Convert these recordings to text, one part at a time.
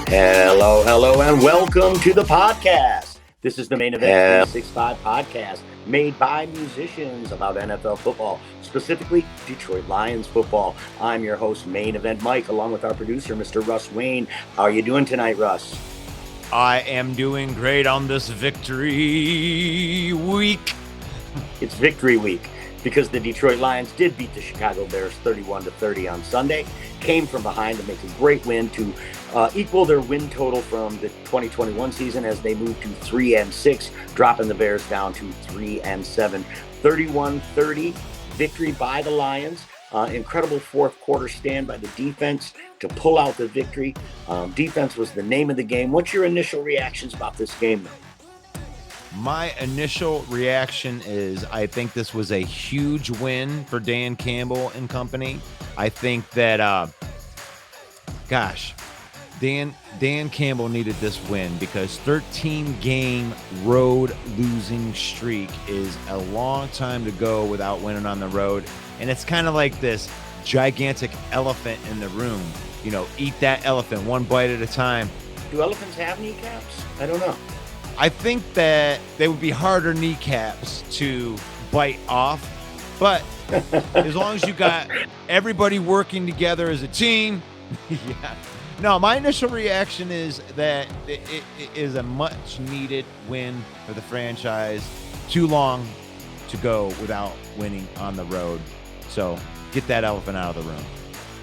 Hello, and welcome to the podcast. This is the Main Event 365 podcast made by musicians about NFL football, specifically Detroit Lions football. I'm your host, Main Event Mike, along with our producer, Mr. Russ Wayne. How are you doing tonight, Russ? I am doing great on this victory week. It's victory week because the Detroit Lions did beat the Chicago Bears 31-30 on Sunday, came from behind to make a great win to equal their win total from the 2021 season as they moved to 3-6, dropping the Bears down to 3-7. 31-30 victory by the Lions. Incredible fourth quarter stand by the defense to pull out the victory. Defense was the name of the game. What's your initial reactions about this game, though? My initial reaction is I think this was a huge win for Dan Campbell and company. I think that, Dan Campbell needed this win because 13-game road losing streak is a long time to go without winning on the road. And it's kind of like this gigantic elephant in the room. You know, eat that elephant one bite at a time. Do elephants have kneecaps? I don't know. I think that they would be harder kneecaps to bite off, but as long as you got everybody working together as a team, yeah. No, my initial reaction is that it is a much needed win for the franchise. Too long to go without winning on the road. So get that elephant out of the room.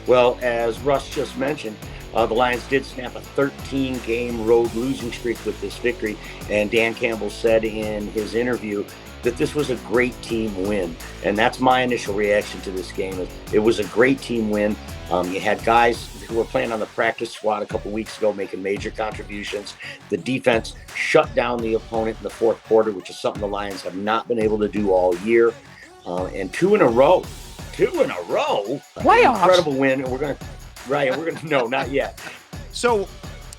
Well, as Russ just mentioned, the Lions did snap a 13-game road losing streak with this victory, and Dan Campbell said in his interview that this was a great team win, and that's my initial reaction to this game. It was a great team win. You had guys who were playing on the practice squad a couple weeks ago making major contributions. The defense shut down the opponent in the fourth quarter, which is something the Lions have not been able to do all year, and two in a row. Playoffs. Incredible win, and we're gonna no, not yet. So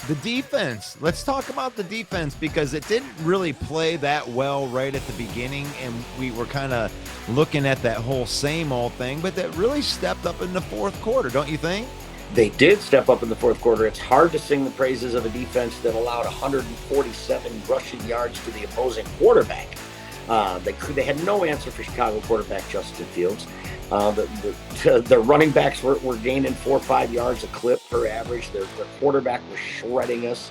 the defense, let's talk about the defense because it didn't really play that well right at the beginning, and we were kind of looking at that whole same old thing, but that really stepped up in the fourth quarter, don't you think? They did step up in the fourth quarter. It's hard to sing the praises of a defense that allowed 147 rushing yards to the opposing quarterback. They had no answer for Chicago quarterback Justin Fields. The running backs were gaining 4 or 5 yards a clip per average. Their quarterback was shredding us.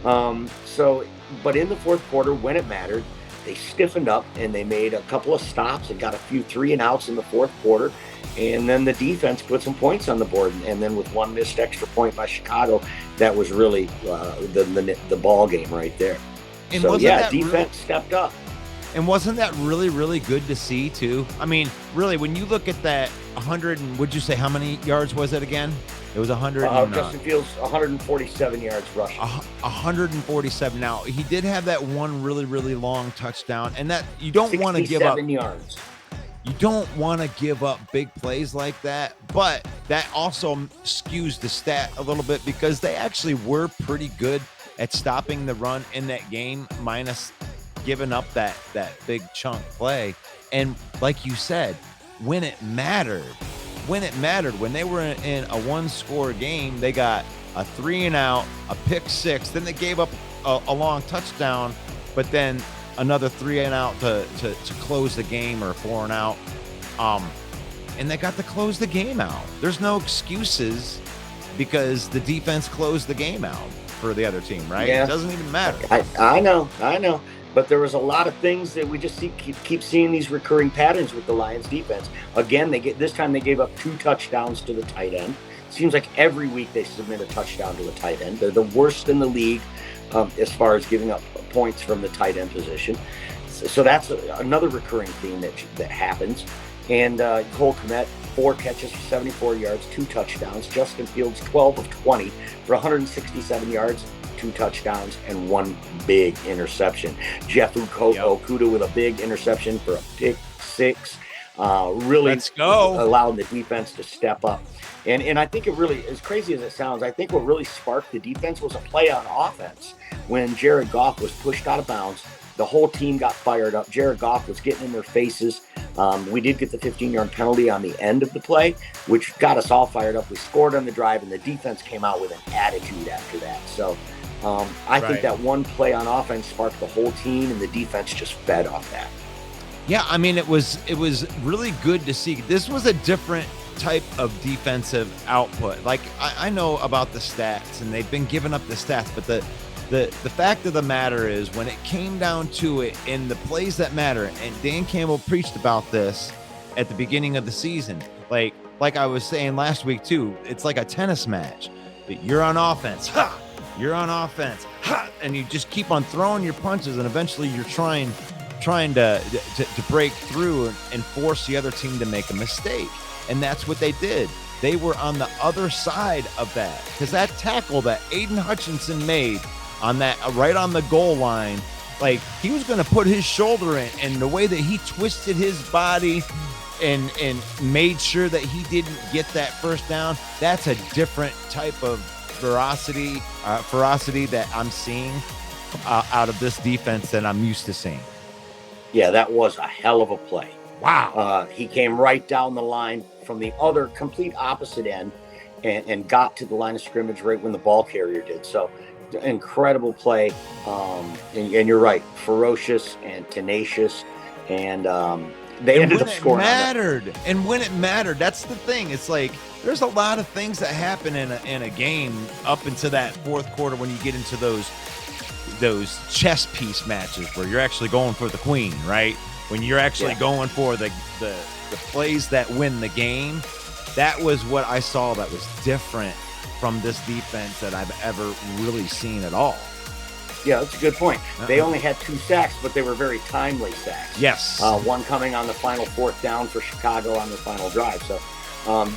But in the fourth quarter, when it mattered, they stiffened up and they made a couple of stops and got a few 3-and-outs in the fourth quarter. And then the defense put some points on the board. And then with one missed extra point by Chicago, that was really the ball game right there. And defense stepped up. And wasn't that really, really good to see, too? I mean, really, when you look at that 100, and would you say how many yards was it again? It was 100. Justin Fields, 147 yards rushing. 147. Now, he did have that one really, really long touchdown, and that you don't want to give up. 67 yards. You don't want to give up big plays like that, but that also skews the stat a little bit because they actually were pretty good at stopping the run in that game, minus giving up that big chunk play. And like you said, when it mattered, when they were in a one-score game, they got a 3-and-out, a pick six, then they gave up a long touchdown, but then another 3-and-out to close the game, or 4-and-out. And they got to close the game out. There's no excuses because the defense closed the game out for the other team, right? Yeah. It doesn't even matter. I know. But there was a lot of things that we just keep seeing these recurring patterns with the Lions defense. Again, this time they gave up 2 touchdowns to the tight end. Seems like every week they submit a touchdown to a tight end. They're the worst in the league as far as giving up points from the tight end position. So that's another recurring theme that happens. And Cole Kmet, 4 catches for 74 yards, 2 touchdowns. Justin Fields, 12 of 20 for 167 yards, 2 touchdowns, and 1 big interception. Jeff Okudah with a big interception for a pick six. Really allowing the defense to step up. And I think it really, as crazy as it sounds, I think what really sparked the defense was a play on offense when Jared Goff was pushed out of bounds. The whole team got fired up. Jared Goff was getting in their faces. We did get the 15-yard penalty on the end of the play, which got us all fired up. We scored on the drive, and the defense came out with an attitude after that. So I think that one play on offense sparked the whole team, and the defense just fed off that. Yeah, I mean, it was really good to see. This was a different type of defensive output. Like, I know about the stats, and they've been giving up the stats, but the fact of the matter is, when it came down to it, in the plays that matter, and Dan Campbell preached about this at the beginning of the season, like I was saying last week too, it's like a tennis match. You're on offense, ha! You're on offense, ha! And you just keep on throwing your punches, and eventually you're trying to break through and force the other team to make a mistake. And that's what they did. They were on the other side of that, because that tackle that Aiden Hutchinson made on that right on the goal line, like, he was going to put his shoulder in, and the way that he twisted his body and made sure that he didn't get that first down, that's a different type of ferocity that I'm seeing out of this defense than I'm used to seeing. Yeah, that was a hell of a play. Wow. He came right down the line from the other complete opposite end and got to the line of scrimmage right when the ball carrier did. So incredible play. And you're right, ferocious and tenacious. And they ended up scoring. And when it mattered, that's the thing. It's like, there's a lot of things that happen in a game up into that fourth quarter when you get into those chess piece matches where you're actually going for the queen, right? When you're actually going for the plays that win the game. That was what I saw that was different from this defense that I've ever really seen at all. Yeah, that's a good point. They only had 2 sacks, but they were very timely sacks. Yes. One coming on the final 4th down for Chicago on their final drive. So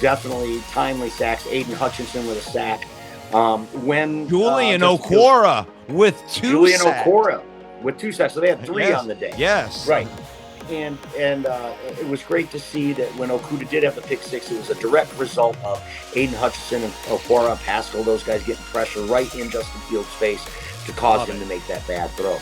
definitely timely sacks. Aiden Hutchinson with a sack. When Julian Okwara with 2 sacks. Okwara with 2 sacks. So they had 3 on the day. Yes. Right. And it was great to see that when Okudah did have the pick 6, it was a direct result of Aiden Hutchinson and Okwara, Pascal, those guys getting pressure right in Justin Fields' face to cause him to make that bad throw.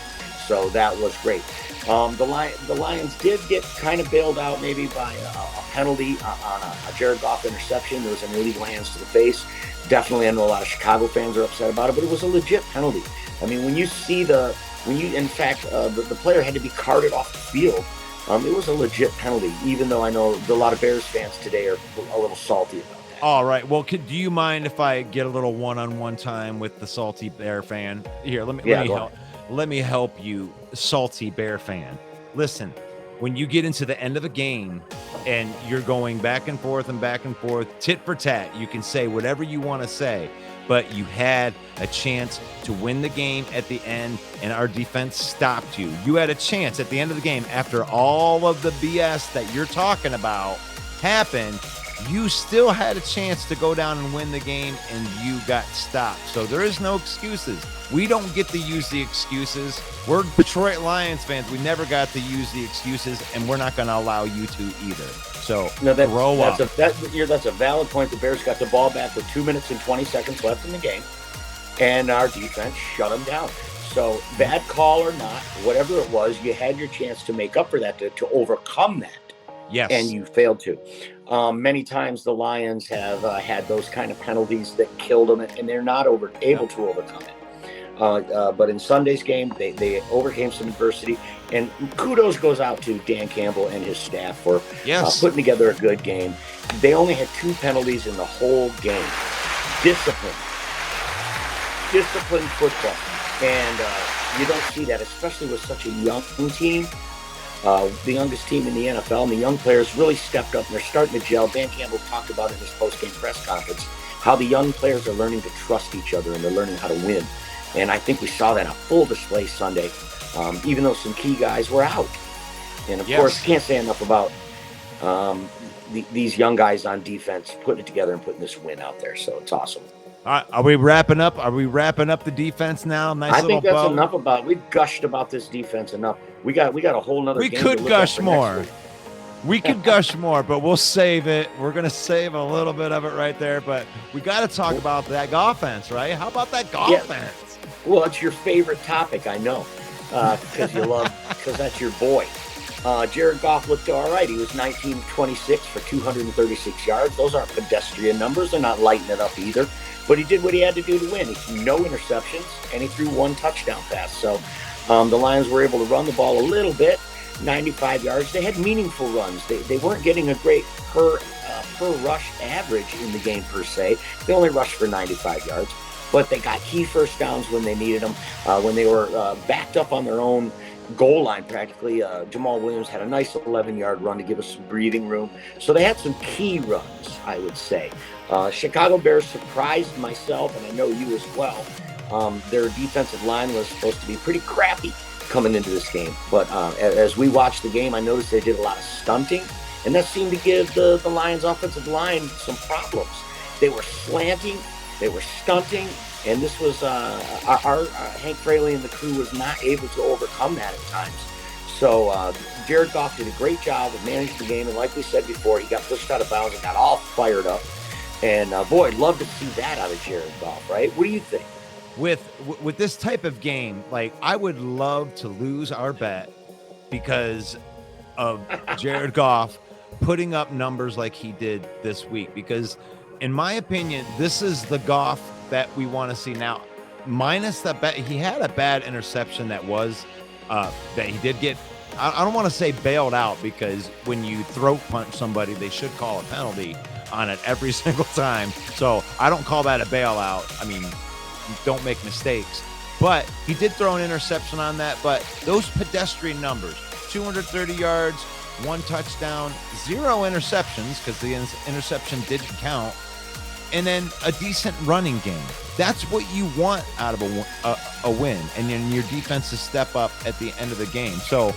So that was great. The Lions did get kind of bailed out maybe by a penalty on a Jared Goff interception. There was an illegal hands to the face. Definitely, I know a lot of Chicago fans are upset about it, but it was a legit penalty. I mean, when you see the player had to be carted off the field, it was a legit penalty, even though I know a lot of Bears fans today are a little salty about that. All right. Well, do you mind if I get a little one-on-one time with the salty Bear fan? Here, let me help you, salty Bear fan. Listen, when you get into the end of a game and you're going back and forth, tit for tat, you can say whatever you want to say, but you had a chance to win the game at the end, and our defense stopped you. You had a chance at the end of the game, after all of the BS that you're talking about happened, you still had a chance to go down and win the game, and you got stopped. So there is no excuses. We don't get to use the excuses. We're Detroit Lions fans. We never got to use the excuses, and we're not going to allow you to either. So grow up. That's a valid point. The Bears got the ball back with 2 minutes and 20 seconds left in the game, and our defense shut them down. So bad call or not, whatever it was, you had your chance to make up for that, to overcome that. Yes. And you failed to. Many times the Lions have had those kind of penalties that killed them, and they're not able to overcome it. But in Sunday's game, they overcame some adversity, and kudos goes out to Dan Campbell and his staff for putting together a good game. They only had 2 penalties in the whole game. Disciplined football, and you don't see that, especially with such a young team. The youngest team in the NFL, and the young players really stepped up, and they're starting to gel. Dan Campbell talked about in his post-game press conference how the young players are learning to trust each other, and they're learning how to win. And I think we saw that on full display Sunday, even though some key guys were out. And, of course, can't say enough about these young guys on defense putting it together and putting this win out there. So it's awesome. All right, are we wrapping up? Are we wrapping up the defense now? I think that's enough about it. We've gushed about this defense enough. We got a whole nother game. We could gush more. We could gush more, but we'll save it. We're going to save a little bit of it right there, but we got to talk about that Goffense, right? How about that Goffense? Yeah. Well, it's your favorite topic, I know. because that's your boy. Jared Goff looked all right. He was 19-26 for 236 yards. Those aren't pedestrian numbers. They're not lighting it up either. But he did what he had to do to win. He threw no interceptions, and he threw one touchdown pass. So the Lions were able to run the ball a little bit, 95 yards. They had meaningful runs. They weren't getting a great per rush average in the game per se. They only rushed for 95 yards. But they got key first downs when they needed them. When they were backed up on their own goal line practically, Jamal Williams had a nice 11-yard run to give us some breathing room. So they had some key runs, I would say. Chicago Bears surprised myself, and I know you as well. Their defensive line was supposed to be pretty crappy coming into this game. But as we watched the game, I noticed they did a lot of stunting, and that seemed to give the Lions offensive line some problems. They were slanting, they were stunting, and this was our Hank Fraley and the crew was not able to overcome that at times. So Jared Goff did a great job of managing the game, and like we said before, he got pushed out of bounds and got all fired up. And boy, I'd love to see that out of Jared Goff, right? What do you think? With this type of game, like, I would love to lose our bet because of Jared Goff putting up numbers like he did this week, because in my opinion, this is the Goff that we want to see now, minus that bet. He had a bad interception that was that he did get. I don't want to say bailed out, because when you throat punch somebody, they should call a penalty on it every single time. So I don't call that a bailout. I mean, don't make mistakes. But he did throw an interception on that. But those pedestrian numbers, 230 yards, 1 touchdown, 0 interceptions, because the interception didn't count, and then a decent running game. That's what you want out of a win, and then your defenses step up at the end of the game. So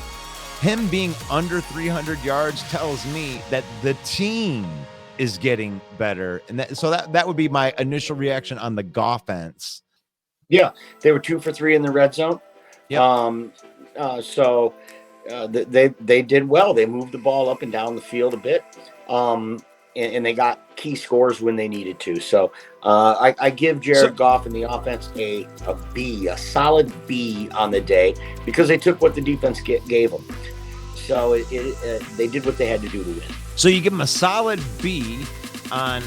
him being under 300 yards tells me that the team is getting better, and that would be my initial reaction on the Goffense. Yeah, they were 2 for 3 in the red zone. Yep. They did well. They moved the ball up and down the field a bit, and they got key scores when they needed to. So I give Jared Goff and the offense a B, a solid B on the day, because they took what the defense gave them. So they did what they had to do to win. So you give them a solid B on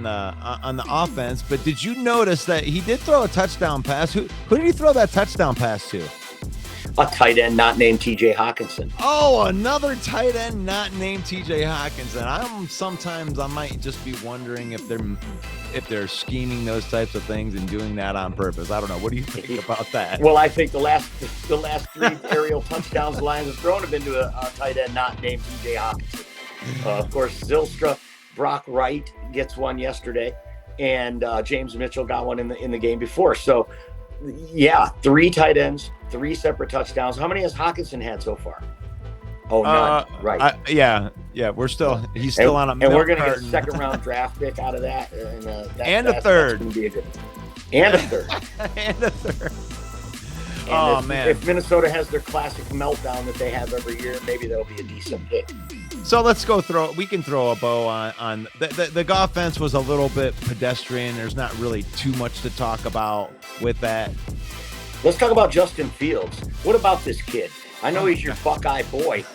the offense, but did you notice that he did throw a touchdown pass? Who did he throw that touchdown pass to? A tight end not named TJ Hawkinson. Oh, another tight end not named TJ Hawkinson. Sometimes I might just be wondering if they're scheming those types of things and doing that on purpose. I don't know. What do you think about that? Well, I think the last 3 aerial touchdowns the Lions have thrown have been to a tight end not named TJ Hawkinson. Of course, Zylstra, Brock Wright gets one yesterday, and James Mitchell got one in the game before. So, yeah, 3 tight ends, 3 separate touchdowns. How many has Hawkinson had so far? Oh, none. Right. Yeah. He's still on a milk and we're going to get a carton. second-round draft pick out of that. And a third. That's gonna be a good one. And a third. And a third. And man. If Minnesota has their classic meltdown that they have every year, maybe that'll be a decent pick. So let's go we can throw a bow on the Goffense was a little bit pedestrian. There's not really too much to talk about with that. Let's talk about Justin Fields. What about this kid? I know he's your Buckeye boy,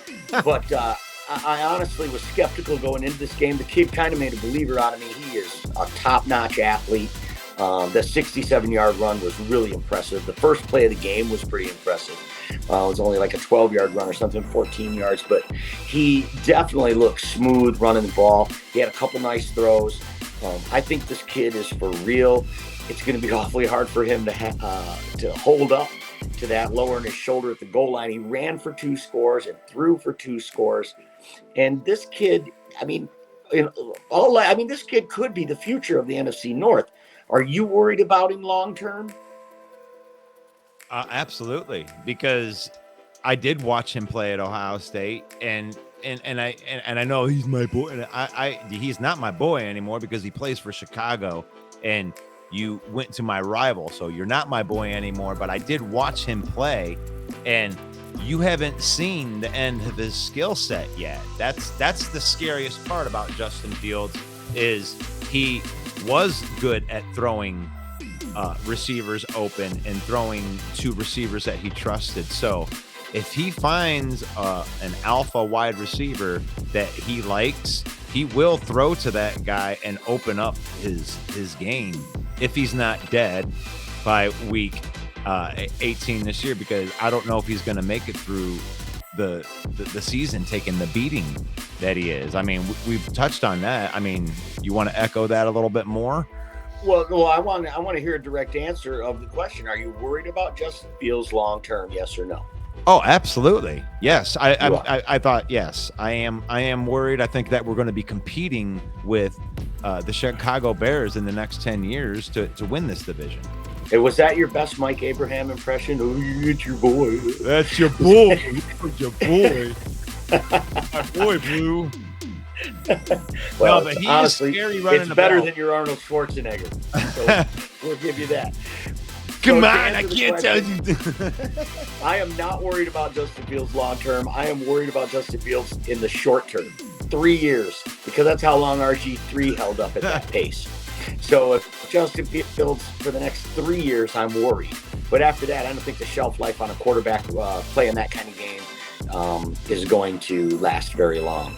but I honestly was skeptical going into this game. The kid kind of made a believer out of me. He is a top-notch athlete. The 67-yard run was really impressive. The first play of the game was pretty impressive. It was only like a 12-yard run or something, 14 yards, but he definitely looked smooth running the ball. He had a couple nice throws. I think this kid is for real. It's going to be awfully hard for him to hold up to that, lowering his shoulder at the goal line. He ran for 2 scores and threw for 2 scores. And this kid, this kid could be the future of the NFC North. Are you worried about him long term? Absolutely, because I did watch him play at Ohio State, and I know he's my boy. And he's not my boy anymore because he plays for Chicago, and you went to my rival, so you're not my boy anymore. But I did watch him play, and you haven't seen the end of his skill set yet. That's the scariest part about Justin Fields is he was good at throwing receivers open and throwing to receivers that he trusted. So if he finds an alpha wide receiver that he likes, he will throw to that guy and open up his game if he's not dead by week 18 this year, because I don't know if he's going to make it through the season taking the beating that he is. I mean, we've touched on that. I mean, you want to echo that a little bit more? Well, I want to hear a direct answer of the question. Are you worried about Justin Fields long term? Yes or no? Oh, absolutely. Yes. I thought, yes, I am worried. I think that we're going to be competing with the Chicago Bears in the next 10 years to win this division. Hey, was that your best Mike Abraham impression? Oh, it's your boy. That's your boy. Your boy. My boy, Blue. Well, no, but he honestly, is scary running it's the better ball. than your Arnold Schwarzenegger. So we'll give you that. Come So, on, I can't tell you. I am not worried about Justin Fields long term. I am worried about Justin Fields in the short term, 3 years, because that's how long RG3 held up at that pace. So if Justin Fields for the next 3 years, I'm worried. But after that, I don't think the shelf life on a quarterback playing that kind of game is going to last very long.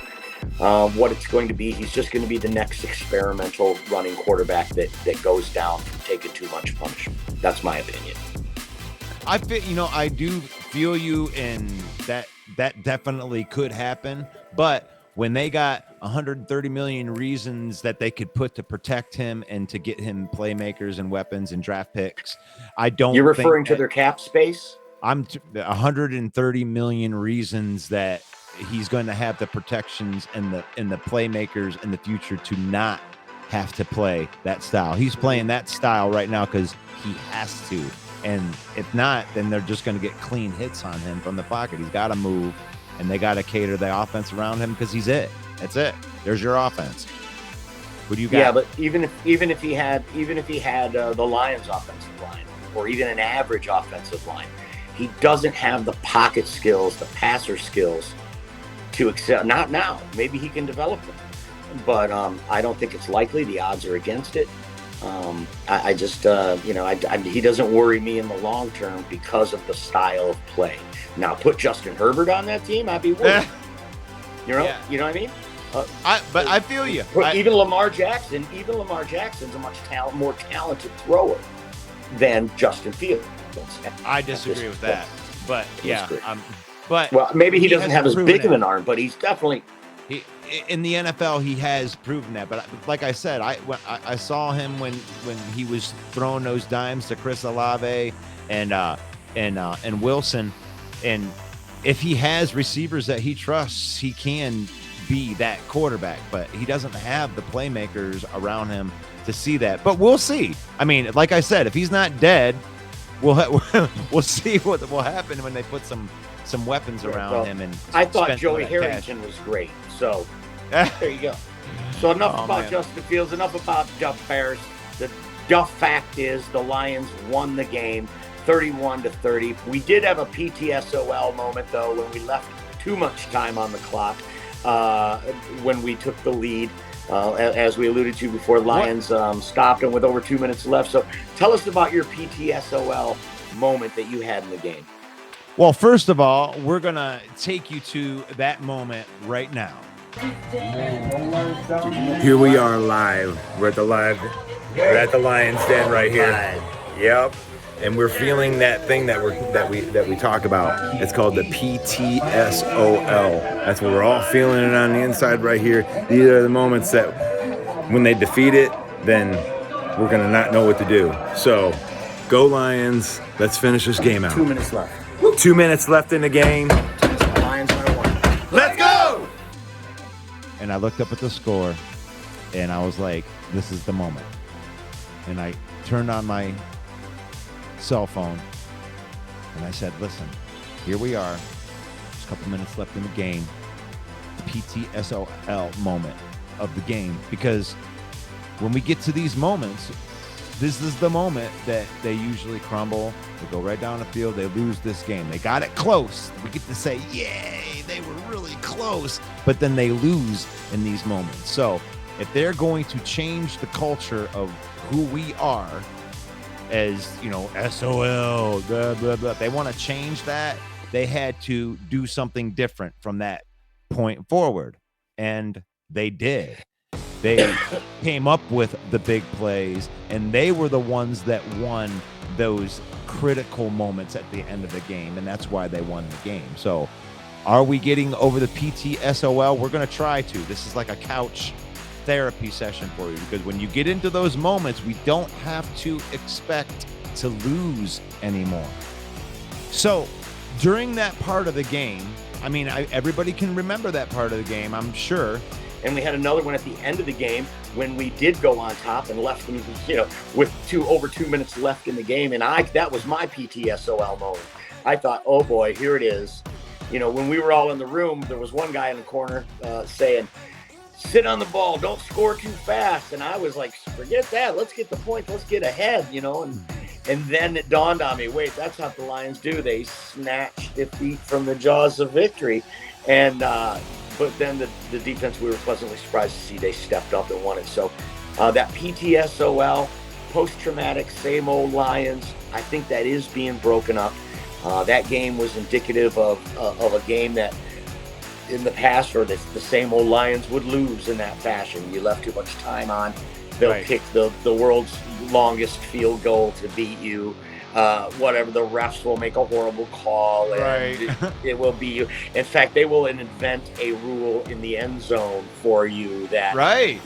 What it's going to be, he's just going to be the next experimental running quarterback that goes down from taking too much punishment. That's my opinion. I do feel you in that definitely could happen, but when they got 130 million reasons that they could put to protect him and to get him playmakers and weapons and draft picks, I don't. You're referring to their cap space? 130 million reasons that he's going to have the protections and the playmakers in the future to not have to play that style. He's playing that style right now because he has to. And if not, then they're just going to get clean hits on him from the pocket. He's got to move, and they got to cater the offense around him because he's it. That's it. There's your offense. What do you got? Yeah, but even if he had the Lions offensive line, or even an average offensive line, he doesn't have the pocket skills, the passer skills to excel. Not now. Maybe he can develop them, but I don't think it's likely. The odds are against it. I just, he doesn't worry me in the long term because of the style of play. Now, put Justin Herbert on that team, I'd be worried. You know what I mean? But I feel you. Even Lamar Jackson's a much more talented thrower than Justin Fields. I disagree with that. But yeah, well, maybe he doesn't have as big of an arm, but he's definitely. In the NFL, he has proven that. But like I said, I saw him when he was throwing those dimes to Chris Olave and Wilson, and if he has receivers that he trusts, he can be that quarterback. But he doesn't have the playmakers around him to see that. But we'll see. I mean, like I said, if he's not dead, we'll see what will happen when they put some weapons around him. And I thought Joey Harrington was great. So there you go. So enough about Justin Fields, enough about Duff Bears. The Duff fact is the Lions won the game 31-30. We did have a PTSOL moment, though, when we left too much time on the clock when we took the lead. As we alluded to before, Lions stopped and with over 2 minutes left. So tell us about your PTSOL moment that you had in the game. Well, first of all, we're going to take you to that moment right now. Here we are live. We're at the Lions Den right here. Yep. And we're feeling that thing that we talk about. It's called the PTSOL. That's what we're all feeling it on the inside right here. These are the moments that when they defeat it, then we're going to not know what to do. So, go Lions. Let's finish this game out. 2 minutes left. 2 minutes left in the game. Lions by 1. Let's go! And I looked up at the score, and I was like, this is the moment. And I turned on my cell phone, and I said, listen, here we are. There's a couple minutes left in the game. The PTSOL moment of the game. Because when we get to these moments, this is the moment that they usually crumble. They go right down the field. They lose this game. They got it close. We get to say, yay, they were really close. But then they lose in these moments. So if they're going to change the culture of who we are, as, you know, SOL, blah, blah, blah. They want to change that. They had to do something different from that point forward. And they did. They came up with the big plays, and they were the ones that won those critical moments at the end of the game. And that's why they won the game. So are we getting over the PTSOL? We're going to try to. This is like a couch therapy session for you, because when you get into those moments, we don't have to expect to lose anymore. So during that part of the game, I mean, everybody can remember that part of the game, I'm sure. And we had another one at the end of the game when we did go on top and left them, you know, with over 2 minutes left in the game. And that was my PTSOL moment. I thought, oh boy, here it is. You know, when we were all in the room, there was one guy in the corner saying, sit on the ball, don't score too fast. And I was like, forget that. Let's get the point. Let's get ahead, you know. And then it dawned on me, wait, that's not what the Lions do. They snatch defeat from the jaws of victory. And but then the defense, we were pleasantly surprised to see they stepped up and won it. So that PTSOL, post-traumatic same old Lions, I think that is being broken up. That game was indicative of a game that in the past, or the same old Lions would lose in that fashion. You left too much time on. They'll pick the world's longest field goal to beat you. Whatever, the refs will make a horrible call, and it will be you. In fact, they will invent a rule in the end zone for you that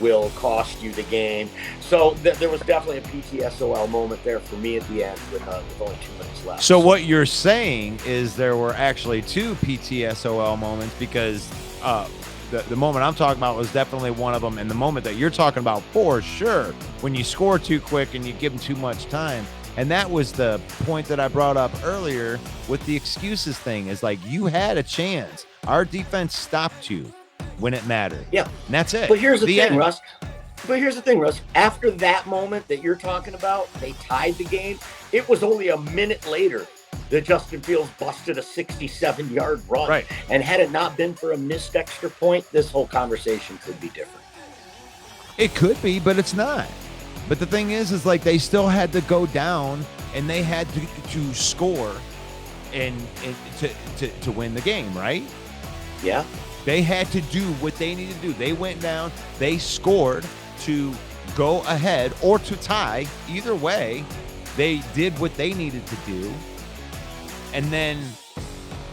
will cost you the game. So there was definitely a PTSOL moment there for me at the end with only 2 minutes left. So what you're saying is there were actually two PTSOL moments, because the moment I'm talking about was definitely one of them, and the moment that you're talking about for sure, when you score too quick and you give them too much time. And that was the point that I brought up earlier with the excuses thing, is like, you had a chance. Our defense stopped you when it mattered. Yeah. And that's it. But here's the thing, Russ. After that moment that you're talking about, they tied the game. It was only a minute later that Justin Fields busted a 67-yard run. Right. And had it not been for a missed extra point, this whole conversation could be different. It could be, but it's not. But the thing is like, they still had to go down, and they had to score and to win the game, right? Yeah. They had to do what they needed to do. They went down, they scored to go ahead or to tie. Either way, they did what they needed to do. And then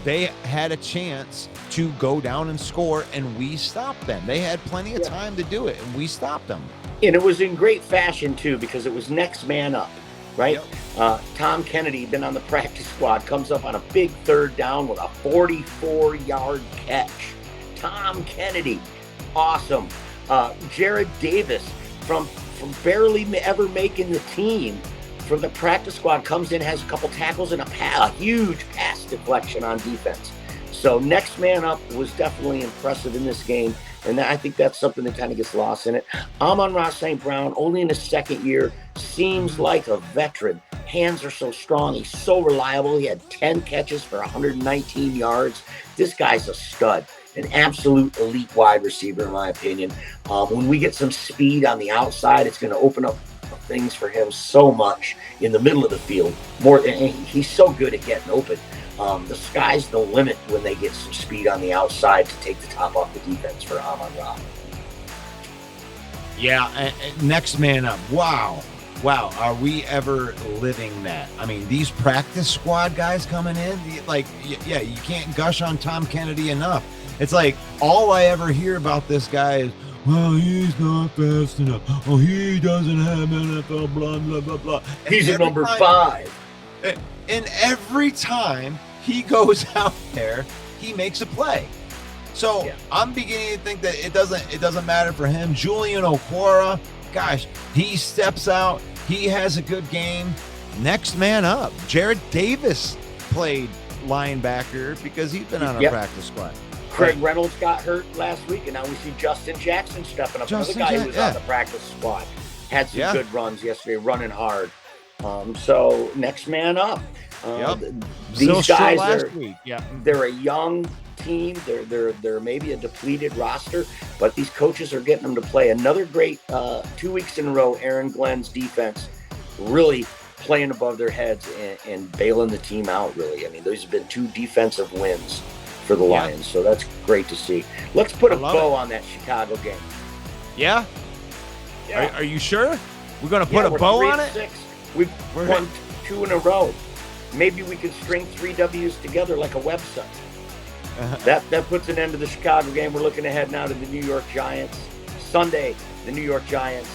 they had a chance to go down and score, and we stopped them. They had plenty of time to do it, and we stopped them. And it was in great fashion, too, because it was next man up, right? Yep. Tom Kennedy, been on the practice squad, comes up on a big third down with a 44-yard catch. Tom Kennedy, awesome. Jared Davis, from barely ever making the team, from the practice squad, comes in, has a couple tackles, and a huge pass deflection on defense. So next man up was definitely impressive in this game. And I think that's something that kind of gets lost in it. Amon-Ra St. Brown, only in his second year, seems like a veteran. Hands are so strong. He's so reliable. He had 10 catches for 119 yards. This guy's a stud, an absolute elite wide receiver, in my opinion. When we get some speed on the outside, it's going to open up things for him so much in the middle of the field. He's so good at getting open. The sky's the limit when they get some speed on the outside to take the top off the defense for Amon-Ra. Yeah, next man up. Wow, are we ever living that? I mean, these practice squad guys coming in, like, yeah, you can't gush on Tom Kennedy enough. It's like, all I ever hear about this guy is, well, he's not fast enough. Oh, he doesn't have NFL, blah, blah, blah, blah. He's a number 5. And every time he goes out there, he makes a play. So I'm beginning to think that it doesn't matter for him. Julian Okwara, gosh, he steps out. He has a good game. Next man up. Jared Davis played linebacker because he's been on a practice squad. Craig Reynolds got hurt last week, and now we see Justin Jackson stepping up. Another guy who was on the practice squad. Had some good runs yesterday, running hard. So next man up. These guys they're a young team. They're maybe a depleted roster, but these coaches are getting them to play. Another great 2 weeks in a row. Aaron Glenn's defense really playing above their heads and bailing the team out, really. I mean, those have been 2 defensive wins for the Lions, so that's great to see. Let's put a bow on that Chicago game. Yeah? Yeah. Are you sure? We're going to put a bow on it? 6. We've won 2 in a row. Maybe we could string 3 W's together like a website. That puts an end to the Chicago game. We're looking ahead now to the New York Giants. Sunday, the New York Giants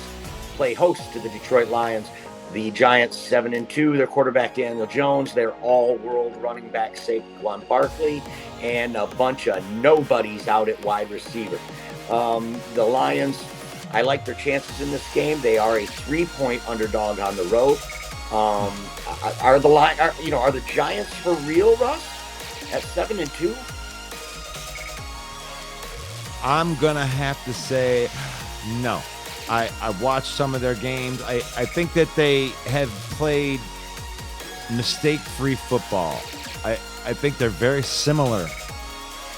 play host to the Detroit Lions. The Giants 7-2. Their quarterback Daniel Jones, their all-world running back Saquon Barkley, and a bunch of nobodies out at wide receiver. The Lions, I like their chances in this game. They are a 3-point underdog on the road. Are the Giants for real, Russ? At 7-2? I'm gonna have to say no. I watched some of their games. I think that they have played mistake-free football. I think they're very similar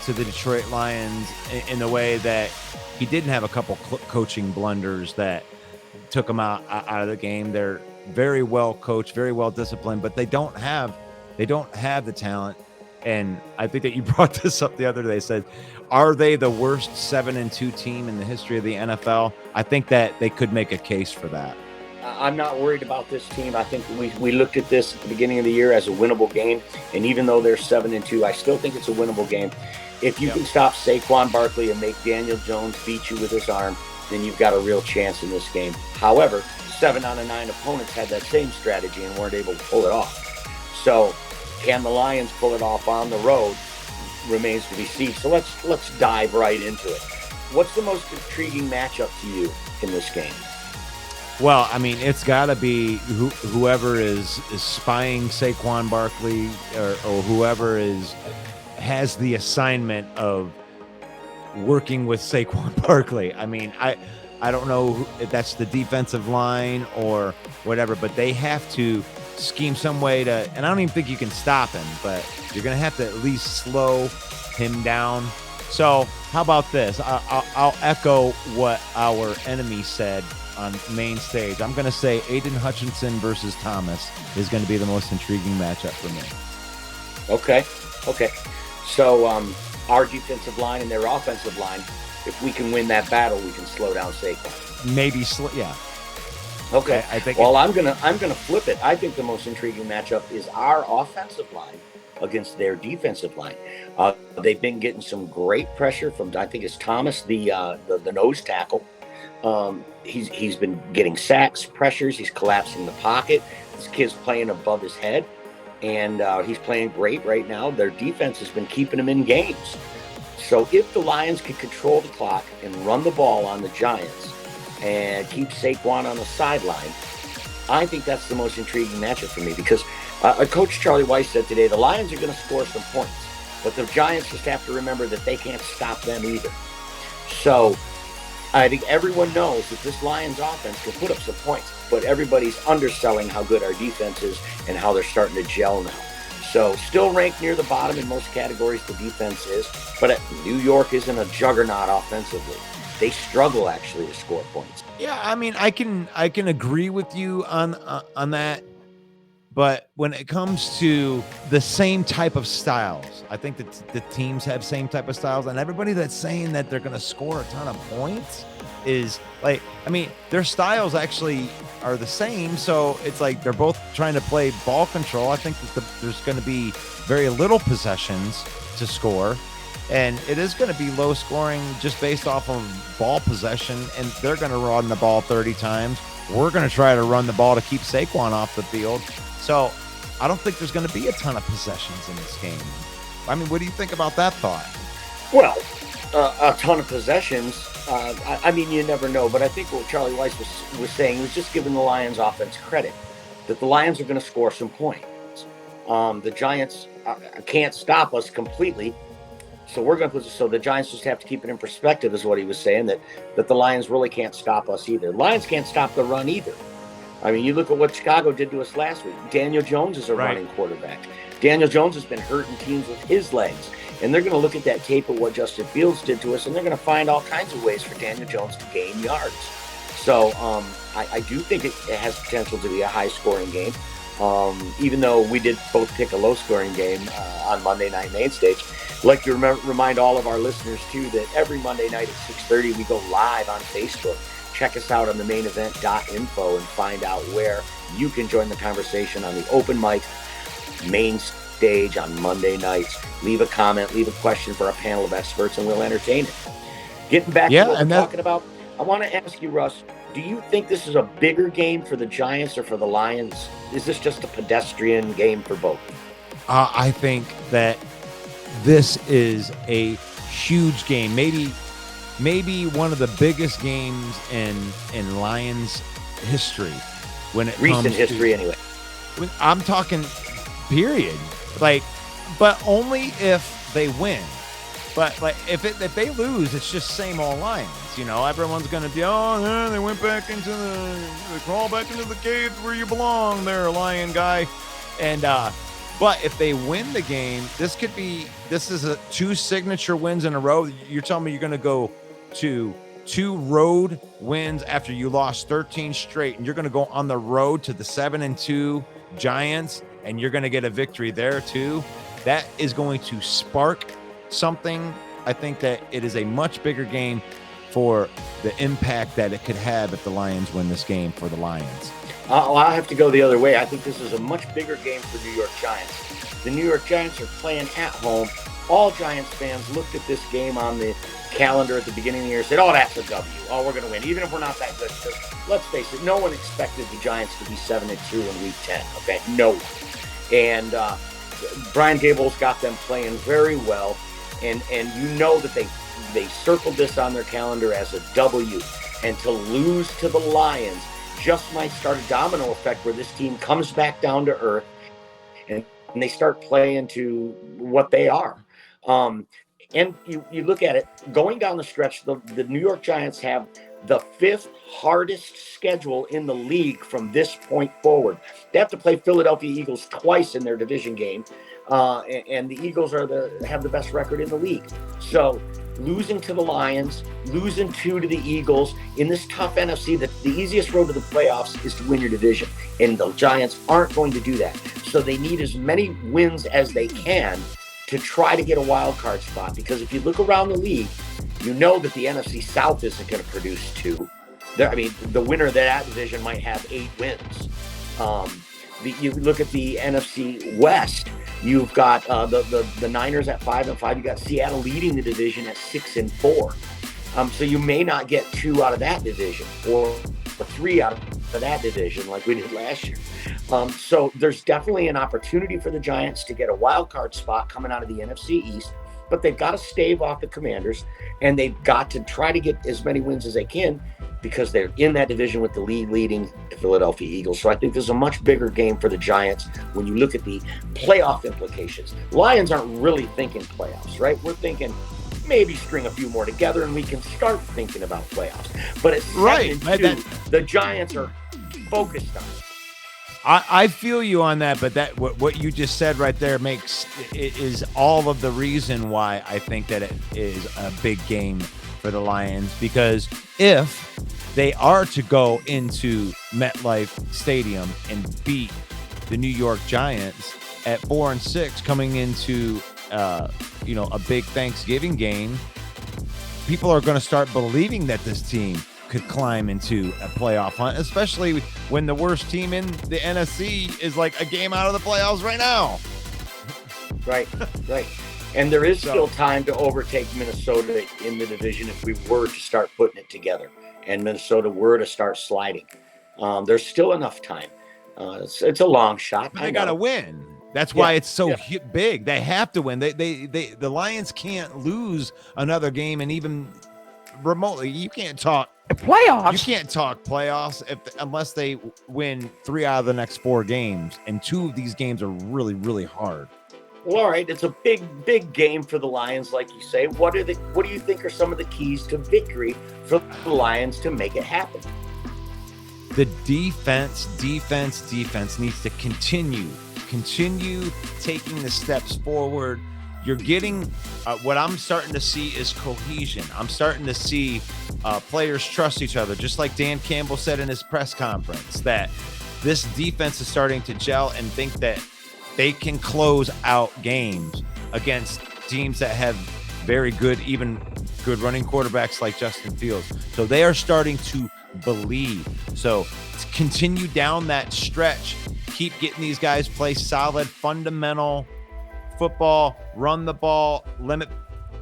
to the Detroit Lions in the way that he didn't have a couple coaching blunders that took him out of the game. They're very well coached, very well disciplined, but they don't have the talent. And I think that you brought this up the other day. Said, are they the worst 7-2 team in the history of the NFL? I think that they could make a case for that. I'm not worried about this team. I think we looked at this at the beginning of the year as a winnable game. And even though they're 7-2, I still think it's a winnable game. If you can stop Saquon Barkley and make Daniel Jones beat you with his arm, then you've got a real chance in this game. However, 7 out of 9 opponents had that same strategy and weren't able to pull it off. So can the Lions pull it off on the road? Remains to be seen. So let's dive right into it. What's the most intriguing matchup to you in this game? Well, I mean, it's got to be whoever is spying Saquon Barkley or whoever has the assignment of working with Saquon Barkley. I mean, I don't know if that's the defensive line or whatever, but they have to scheme some way to, and I don't even think you can stop him, but you're going to have to at least slow him down. So how about this? I'll echo what our enemy said on main stage. I'm going to say Aiden Hutchinson versus Thomas is going to be the most intriguing matchup for me. Okay. So our defensive line and their offensive line, if we can win that battle, we can slow down Saquon. Maybe, yeah. Okay. I think. Well, I'm gonna flip it. I think the most intriguing matchup is our offensive line against their defensive line. They've been getting some great pressure from, I think it's Thomas, the nose tackle. He's been getting sacks, pressures. He's collapsing the pocket. This kid's playing above his head, and he's playing great right now. Their defense has been keeping him in games. So if the Lions can control the clock and run the ball on the Giants and keep Saquon on the sideline, I think that's the most intriguing matchup for me, because Coach Charlie Weiss said today the Lions are going to score some points, but the Giants just have to remember that they can't stop them either. So I think everyone knows that this Lions offense can put up some points, but everybody's underselling how good our defense is and how they're starting to gel now. So still ranked near the bottom in most categories, the defense is, but New York isn't a juggernaut offensively. They struggle actually to score points. Yeah, I mean, I can agree with you on that, but when it comes to the same type of styles, I think that the teams have same type of styles, and everybody that's saying that they're going to score a ton of points is like, I mean, their styles actually are the same, so it's like they're both trying to play ball control. I think that there's going to be very little possessions to score. And it is going to be low scoring just based off of ball possession, and they're going to run the ball 30 times. We're going to try to run the ball to keep Saquon off the field. So I don't think there's going to be a ton of possessions in this game. I mean, what do you think about that thought? Well, a ton of possessions. I mean, you never know, but I think what Charlie Weiss was saying was just giving the Lions offense credit, that the Lions are going to score some points. The Giants can't stop us completely. So the Giants just have to keep it in perspective, is what he was saying, that the Lions really can't stop us either. Lions can't stop the run either. I mean, you look at what Chicago did to us last week. Daniel Jones is a running quarterback. Daniel Jones has been hurting teams with his legs. And they're going to look at that tape of what Justin Fields did to us, and they're going to find all kinds of ways for Daniel Jones to gain yards. So I do think it has potential to be a high-scoring game. Even though we did both pick a low-scoring game on Monday Night Main Stage. I'd like to remind all of our listeners, too, that every Monday night at 6:30, we go live on Facebook. Check us out on the mainevent.info and find out where you can join the conversation on the open mic main stage on Monday nights. Leave a comment, leave a question for our panel of experts, and we'll entertain it. Getting back to what we're talking about, I want to ask you, Russ, do you think this is a bigger game for the Giants or for the Lions? Is this just a pedestrian game for both? I think that this is a huge game. Maybe one of the biggest games in Lions history when it recent comes history to, anyway. I'm talking period. Like, but only if they win. But like if they lose, it's just same old Lions. You know, everyone's gonna be, oh, yeah, they went back into they crawl back into the cave where you belong, there, Lion guy. And but if they win the game, this is a 2 signature wins in a row. You're telling me you're gonna go to 2 road wins after you lost 13 straight, and you're gonna go on the road to the 7-2 Giants, and you're gonna get a victory there too. That is going to spark something. I think that it is a much bigger game for the impact that it could have if the Lions win this game for the Lions. I have to go the other way. I think this is a much bigger game for New York Giants. The New York Giants are playing at home. All Giants fans looked at this game on the calendar at the beginning of the year and said, oh, that's a W. Oh, we're going to win, even if we're not that good. Because let's face it, no one expected the Giants to be 7-2 in Week 10. Okay, no one. And Brian Daboll's got them playing very well. And you know that they circled this on their calendar as a W. And to lose to the Lions just might start a domino effect where this team comes back down to earth and they start playing to what they are. And you look at it, going down the stretch, the New York Giants have the 5th hardest schedule in the league from this point forward. They have to play Philadelphia Eagles twice in their division game. And the Eagles have the best record in the league. So losing to the Lions, losing 2 to the Eagles in this tough NFC, the easiest road to the playoffs is to win your division. And the Giants aren't going to do that. So they need as many wins as they can to try to get a wild card spot. Because if you look around the league, you know that the NFC South isn't going to produce 2. The winner of that division might have 8 wins. You look at the NFC West, you've got the Niners at 5-5. You got Seattle leading the division at 6-4. So you may not get 2 out of that division or 3 out of that division like we did last year. So there's definitely an opportunity for the Giants to get a wild card spot coming out of the NFC East, but they've got to stave off the Commanders, and they've got to try to get as many wins as they can because they're in that division with the league-leading Philadelphia Eagles. So I think there's a much bigger game for the Giants when you look at the playoff implications. Lions aren't really thinking playoffs, right? We're thinking maybe string a few more together and we can start thinking about playoffs. But it's right. The Giants are focused on it. I feel you on that, but that what you just said right there is all of the reason why I think that it is a big game for the Lions, because if they are to go into MetLife Stadium and beat the New York Giants at 4-6 coming into a big Thanksgiving game, people are going to start believing that this team could climb into a playoff hunt, especially when the worst team in the NFC is like a game out of the playoffs right now. Right. And there is still time to overtake Minnesota in the division if we were to start putting it together and Minnesota were to start sliding. There's still enough time. It's a long shot. But they got to win. That's why it's so big. They have to win. The Lions can't lose another game, and even remotely, you can't talk playoffs. You can't talk playoffs unless they win 3 out of the next 4 games, and 2 of these games are really, really hard. Well, all right, it's a big game for the Lions, like you say. What do you think are some of the keys to victory for the Lions to make it happen? The defense needs to continue taking the steps forward. You're getting what I'm starting to see is cohesion. I'm starting to see players trust each other, just like Dan Campbell said in his press conference, that this defense is starting to gel and think that they can close out games against teams that have very good, even good running quarterbacks like Justin Fields. So they are starting to believe. So continue down that stretch. Keep getting these guys play solid, fundamental football, run the ball, limit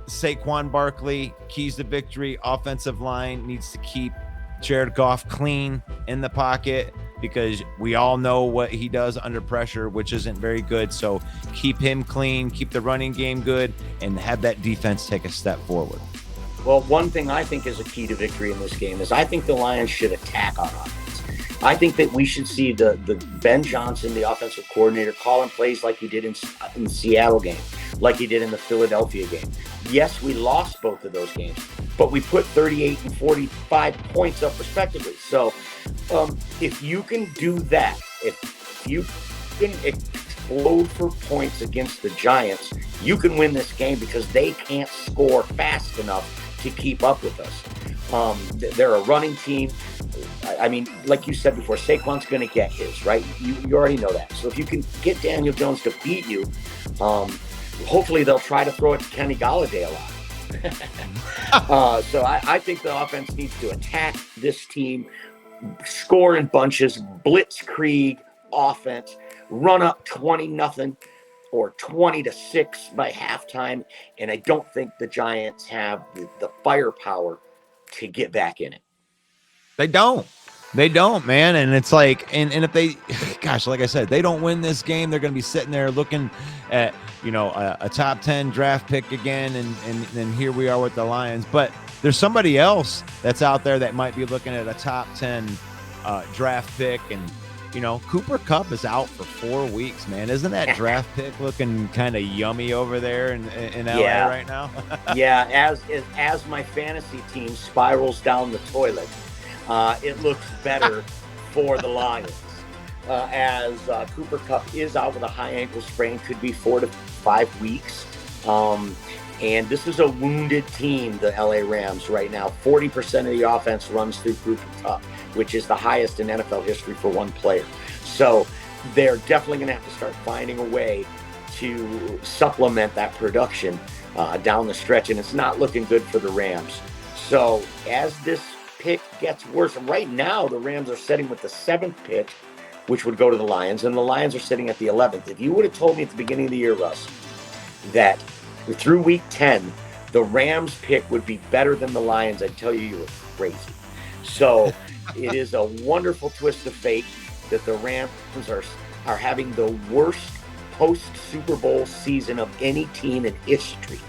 Saquon Barkley, keys to victory. Offensive line needs to keep Jared Goff clean in the pocket, because we all know what he does under pressure, which isn't very good. So keep him clean, keep the running game good, and have that defense take a step forward. Well, one thing I think is a key to victory in this game is I think the Lions should attack on offense. I think that we should see the Ben Johnson, the offensive coordinator, calling plays like he did in the Seattle game, like he did in the Philadelphia game. Yes, we lost both of those games, but we put 38 and 45 points up respectively. So if you can do that, if you can explode for points against the Giants, you can win this game, because they can't score fast enough to keep up with us. They're a running team. I mean, like you said before, Saquon's going to get his, right? You already know that. So if you can get Daniel Jones to beat you, hopefully they'll try to throw it to Kenny Galladay a lot. So I think the offense needs to attack this team, score in bunches, blitzkrieg offense, run up 20-0 or 20-6 by halftime. And I don't think the Giants have the firepower to get back in it. They don't, man. And it's like, and if they, gosh, like I said, they don't win this game, they're going to be sitting there looking at, a top 10 draft pick again. And then here we are with the Lions. But there's somebody else that's out there that might be looking at a top 10 draft pick. And, Cooper Kupp is out for 4 weeks, man. Isn't that draft pick looking kind of yummy over there in LA right now? Yeah. As my fantasy team spirals down the toilet, it looks better for the Lions, as Cooper Kupp is out with a high ankle sprain, could be 4 to 5 weeks. And this is a wounded team, the LA Rams, right now. 40% of the offense runs through Cooper Kupp, which is the highest in NFL history for one player. So they're definitely going to have to start finding a way to supplement that production down the stretch, and it's not looking good for the Rams. So as this pick gets worse, right now the Rams are sitting with the 7th pick, which would go to the Lions, and the Lions are sitting at the 11th. If you would have told me at the beginning of the year, Russ, that through week 10 the Rams pick would be better than the Lions, I'd tell you were crazy. So it is a wonderful twist of fate that the Rams are having the worst post Super Bowl season of any team in history.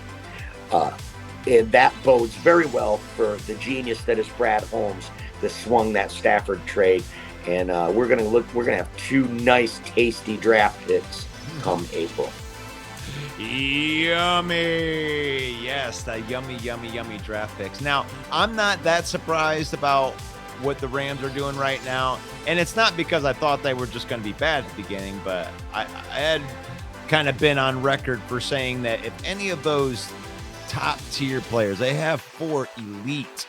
And that bodes very well for the genius that is Brad Holmes that swung that Stafford trade. And we're gonna have 2 nice, tasty draft picks come April. Yummy. Yes, the yummy draft picks. Now, I'm not that surprised about what the Rams are doing right now. And it's not because I thought they were just going to be bad at the beginning, but I had kind of been on record for saying that if any of those top tier players, they have 4 elite,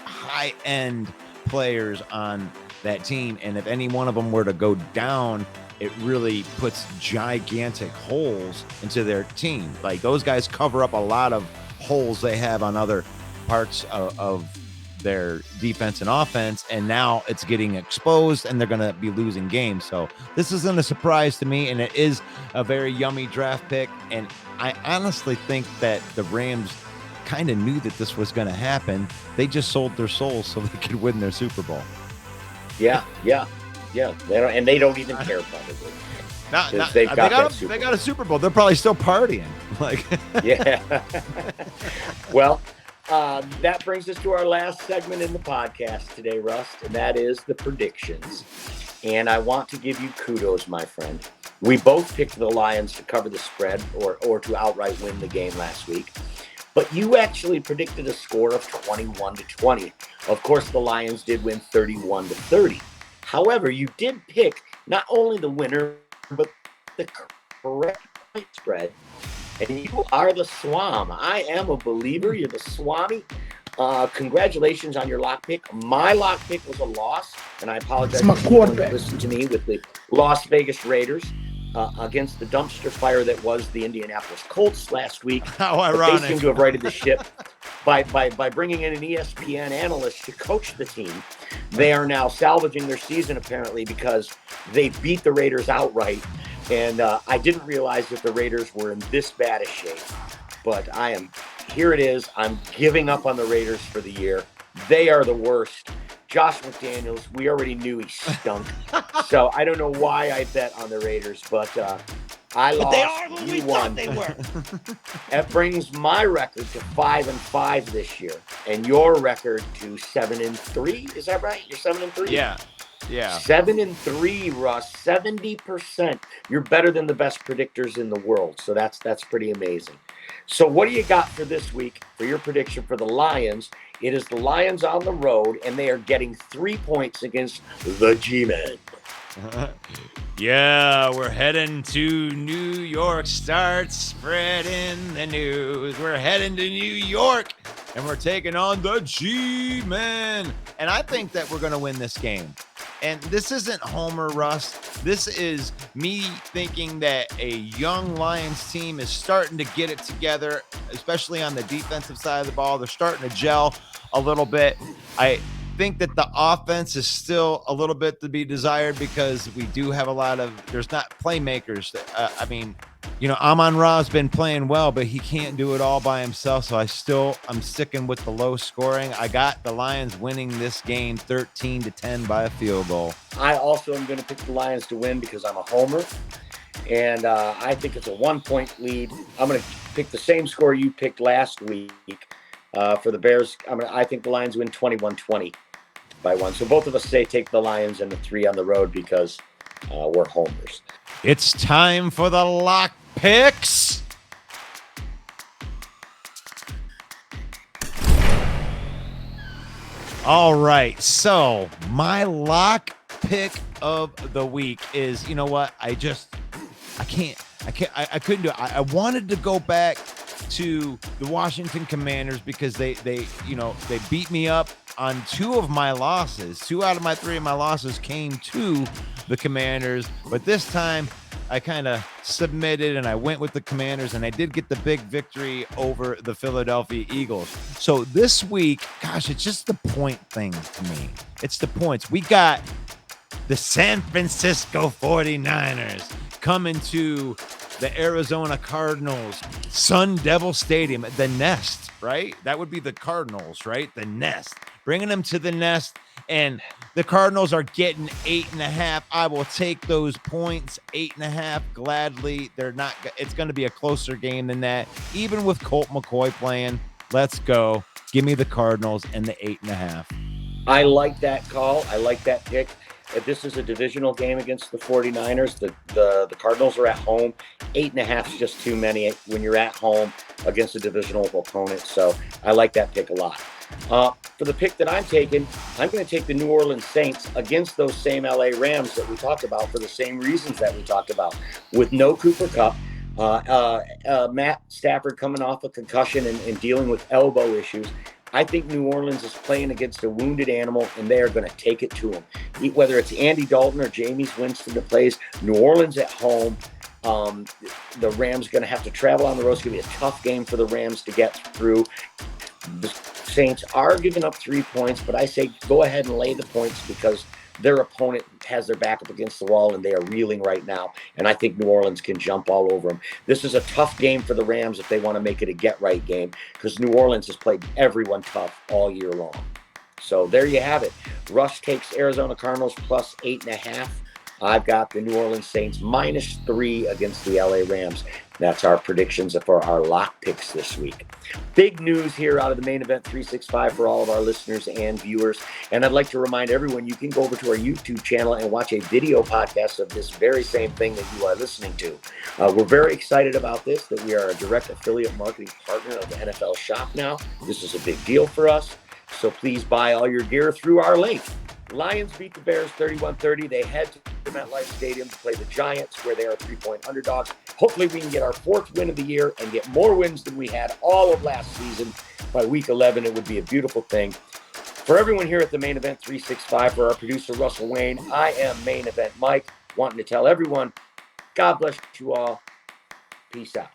high-end players on that team. And if any one of them were to go down, it really puts gigantic holes into their team. Like, those guys cover up a lot of holes they have on other parts of their defense and offense, and now it's getting exposed and they're going to be losing games. So this isn't a surprise to me, and it is a very yummy draft pick. And I honestly think that the Rams kind of knew that this was going to happen. They just sold their souls so they could win their Super Bowl. Yeah. They don't even care probably. They got a Super Bowl. They're probably still partying. Yeah. Well, that brings us to our last segment in the podcast today, Rust, and that is the predictions. And I want to give you kudos, my friend. We both picked the Lions to cover the spread or to outright win the game last week. But you actually predicted a score of 21-20. Of course, the Lions did win 31-30. However, you did pick not only the winner, but the correct point spread. And you are the Swam. I am a believer. You're the Swami. Congratulations on your lock pick. My lock pick was a loss, and I apologize It's my to anyone who quarterback. listened to me with the Las Vegas Raiders against the dumpster fire that was the Indianapolis Colts last week. How But they ironic. seem to have righted the ship by bringing in an ESPN analyst to coach the team. They are now salvaging their season, apparently, because they beat the Raiders outright. And I didn't realize that the Raiders were in this bad a shape. But here it is. I'm giving up on the Raiders for the year. They are the worst. Josh McDaniels, we already knew he stunk. So I don't know why I bet on the Raiders, but I lost. But they are who we won. thought they were. That brings my record to 5-5 this year, and your record to 7-3. Is that right? You're 7-3. Yeah. 7-3, Russ. 70%. You're better than the best predictors in the world. So that's pretty amazing. So what do you got for this week for your prediction for the Lions? It is the Lions on the road, and they are getting 3 points against the G-Men. Yeah, we're heading to New York. Start spreading the news. We're heading to New York, and we're taking on the G-Men. And I think that we're going to win this game. And this isn't Homer Russ. This is me thinking that a young Lions team is starting to get it together, especially on the defensive side of the ball. They're starting to gel a little bit. I think that the offense is still a little bit to be desired because we do have there's not playmakers. Amon-Ra's been playing well, but he can't do it all by himself. So I'm sticking with the low scoring. I got the Lions winning this game 13-10 by a field goal. I also am going to pick the Lions to win because I'm a homer. And I think it's a 1-point lead. I'm going to pick the same score you picked last week for the Bears. I think the Lions win 21-20 by 1. So both of us say take the Lions and the 3 on the road because we're homers. It's time for the lock picks. All right. So my lock pick of the week is, you know what? I couldn't do it. I wanted to go back to the Washington Commanders because they beat me up on 2 of my losses. 2 out of my 3 of my losses came to the Commanders, but this time I kind of submitted and I went with the Commanders, and I did get the big victory over the Philadelphia Eagles. So this week, gosh, it's just the point thing to me. It's the points. We got the San Francisco 49ers coming to the Arizona Cardinals, Sun Devil Stadium, the Nest, right? That would be the Cardinals, right? The Nest. Bringing them to the Nest, and the Cardinals are getting 8.5. I will take those points, 8.5, gladly. It's going to be a closer game than that. Even with Colt McCoy playing, let's go. Give me the Cardinals and the 8.5. I like that call. I like that pick. If this is a divisional game against the 49ers, the Cardinals are at home. 8.5 is just too many when you're at home against a divisional opponent. So I like that pick a lot. For the pick that I'm taking, I'm going to take the New Orleans Saints against those same LA Rams that we talked about for the same reasons that we talked about. With no Cooper Kupp, Matt Stafford coming off a concussion and dealing with elbow issues, I think New Orleans is playing against a wounded animal, and they are going to take it to them. Whether it's Andy Dalton or Jameis Winston that plays, New Orleans at home, the Rams going to have to travel on the road. It's going to be a tough game for the Rams to get through. The Saints are giving up 3 points, but I say go ahead and lay the points because their opponent has their back up against the wall and they are reeling right now. And I think New Orleans can jump all over them. This is a tough game for the Rams if they want to make it a get-right game because New Orleans has played everyone tough all year long. So there you have it. Russ takes Arizona Cardinals plus 8.5. I've got the New Orleans Saints minus 3 against the LA Rams. That's our predictions for our lock picks this week. Big news here out of the Main Event 365 for all of our listeners and viewers. And I'd like to remind everyone you can go over to our YouTube channel and watch a video podcast of this very same thing that you are listening to. We're very excited about this, that we are a direct affiliate marketing partner of the NFL Shop now. This is a big deal for us. So please buy all your gear through our link. Lions beat the Bears 31-30. They head to MetLife Stadium to play the Giants, where they are 3-point underdogs. Hopefully we can get our 4th win of the year and get more wins than we had all of last season by week 11. It would be a beautiful thing. For everyone here at the Main Event 365, for our producer Russell Wayne, I am Main Event Mike, wanting to tell everyone, God bless you all. Peace out.